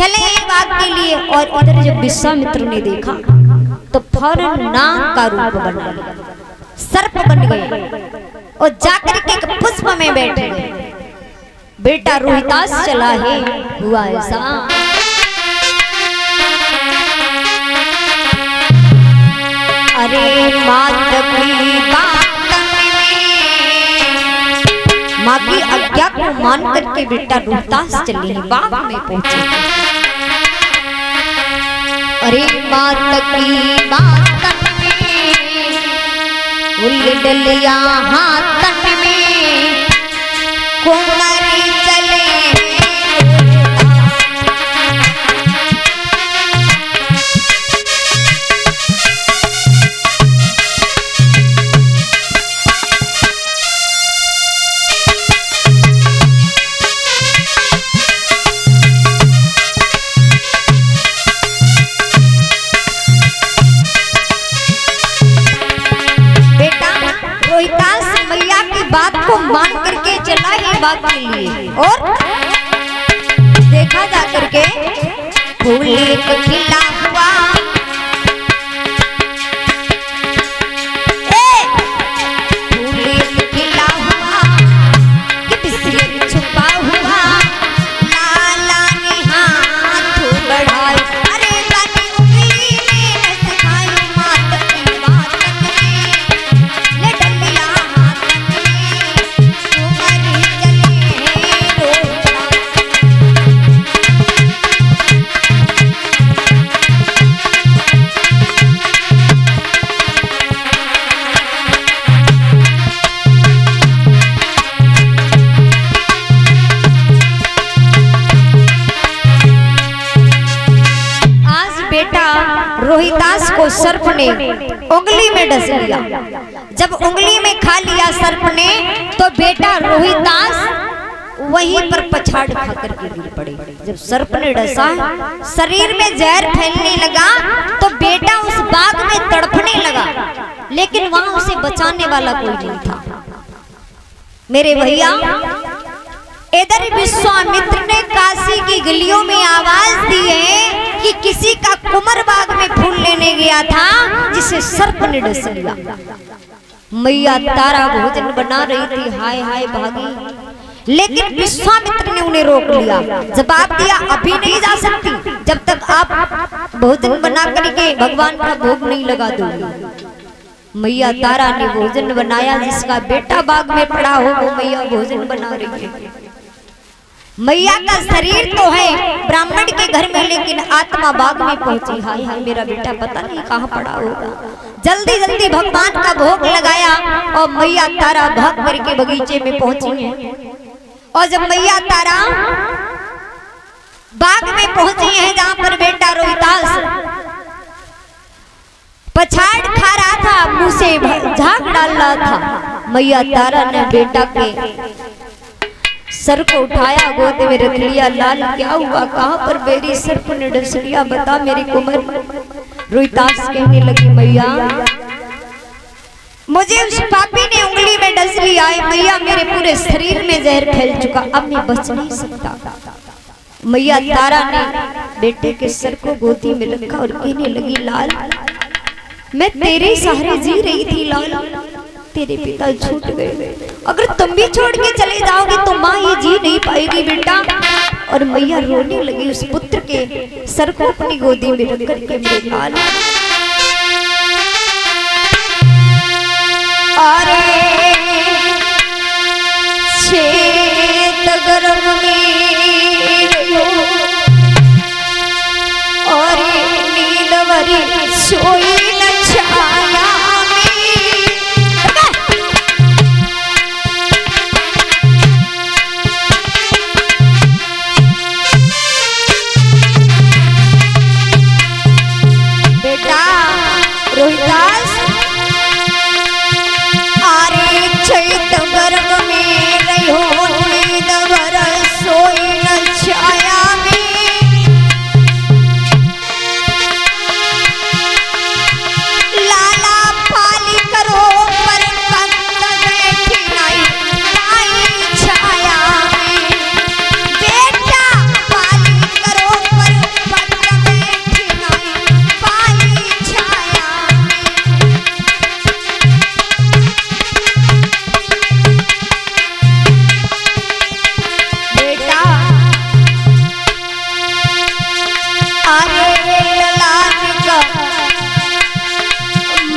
चले बाग के लिए। और इधर जब विश्वामित्र ने देखा तो फौरन नाग का रूप बना लिया, सर्प बन गए और जाकर के एक पुष्प में बैठ गए। बेटा रोहितास चला है, हुआ ऐसा अरे मात की बात माँ की आज्ञा को मान करके बेटा रोहितास चले बाग में पहुंचे। अरे मात की बात में डलिया हाथ में कुंवारी चले। बात को मान करके चला ही बाग के लिए। और देखा जा करके फूल एक खिला हुआ, फूल एक खिला हुआ कि बिस्तर छुपा हुआ, लाला ने हाथ बढ़ाए। अरे बानी उंगली ने सिखाई मात की बात में ले डलिया रोहितास को सर्प ने उंगली में डस लिया। जब उंगली में खा लिया सर्प ने तो बेटा रोहितास वहीं पर पछाड़ खा करके गिर पड़े। जब सर्प ने डसा शरीर में जहर फैलने लगा तो बेटा उस बाग में तड़पने लगा, लेकिन वहां उसे बचाने वाला कोई नहीं था। मेरे भैया इधर विश्वामित्र ने काशी की गलियों में आवाज दी है कि किसी का कुमर बाग में फूल लेने गया था जिसे सर्प ने डस लिया। मैया तारा भोजन बना रही थी, हाय हाय भागी, लेकिन विश्वामित्र ने उन्हें रोक लिया। जवाब दिया अभी नहीं जा सकती जब तक आप भोजन बना करके भगवान का भोग नहीं लगा दोगे। मैया तारा ने भोजन बनाया, जिसका बेटा बाग में पड़ा हो वो मैया भोजन बना रही है। मैया का शरीर तो है ब्राह्मण के घर में, लेकिन आत्मा बाग में पहुंची। हाय हाय मेरा बेटा पता नहीं कहाँ पड़ा होगा। जल्दी जल्दी भगवान का भोग लगाया और मैया तारा भाग करके बगीचे में पहुंची है। और जब मैया तारा बाग में पहुंची है जहां पर बेटा रोहितास पछाड़ खा रहा था, मुंह से झाग डाल रहा था, मैया तारा ने बेटा के सर को उठाया, गोद में रख लिया। लाल क्या हुआ, कहां पर मेरी सर्प ने डस लिया, बता मेरी कुमर। रोहितास कहने लगी मैया मुझे उस पापी ने उंगली में डस लिया है मैया, मेरे पूरे शरीर में जहर फैल चुका, अब मैं बच नहीं सकता। मैया तारा ने बेटे के सर को गोदी में रखा और कहने लगी लाल मैं तेरे सहारे जी रही थी लाल, तेरे पिता छूट गए, अगर तुम भी छोड़ के चले जाओगे तो माँ ये जी नहीं पाएगी बेटा। और मैया रोने लगी, उस पुत्र के सर को अपनी गोदी में रख करके मेरे लाल। अरे छेद गर्भ में और नींद भरी सोई न छाया रोहितास। आरे चैत गर्भ में रहो नींद भर सो अरे लाल का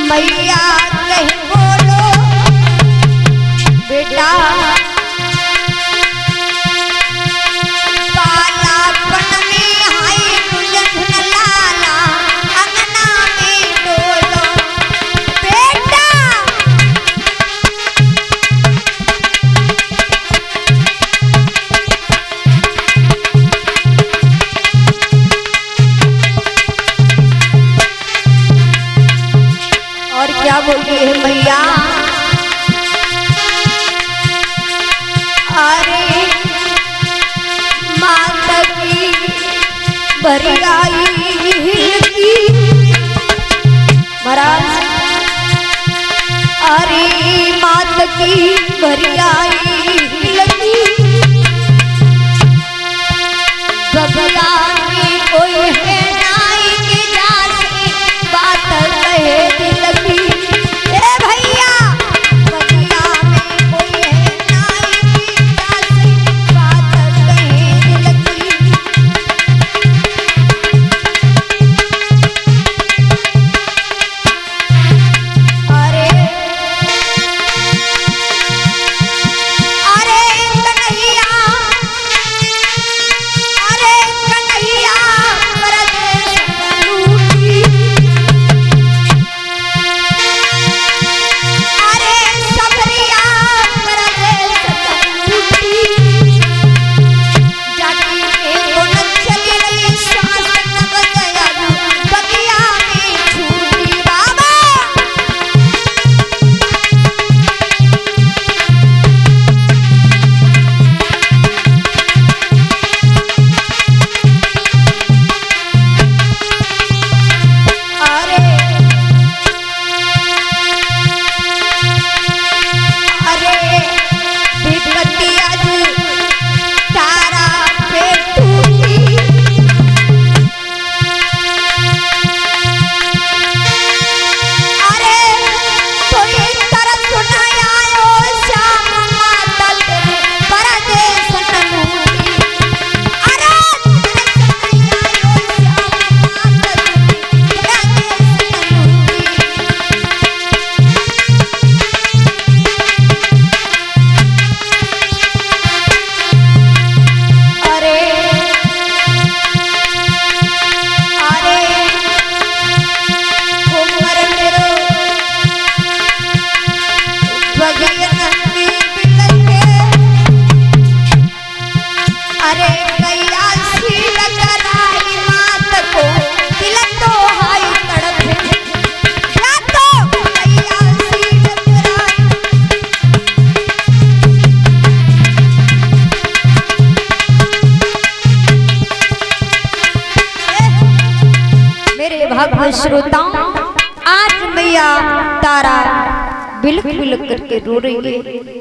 मैया कहीं बोलो बेटा बालापन में हाय दुल्हन लाला अंगना में डोलो बेटा। और क्या बोली है मैया अरे माता की बरियाई की महाराज अरे माता की बरियाई लगी बबला में कोई है नाई के जासी बात कहे दिल की ए भैया बबला में कोई है नाई के जासी बात कहे दिल की। अरे अरे कन्हैया अरे कन्हैया परदेश लूटी अरे सबरिया परदेश लूटी जाती के गुण चली रही सांस न बदया बगिया में छूटी बाबा। अरे अरे विपत्ति आज तारा पे टूटी अरे कोई तरस न आयो श्याम माता तेरे परदेश न लूटी अरे तरस न आयो श्याम माता तेरे परदेश न लूटी। अरे अरे उमर मेरो बगिया नंदी बिलके अरे गैया सी लगाई मात को तिलक तो हाय तड़पे या तो गैया सी लगाई मेरे भक्त श्रोताओं आज मैया तारा बिलक बिलक करके रो रही है।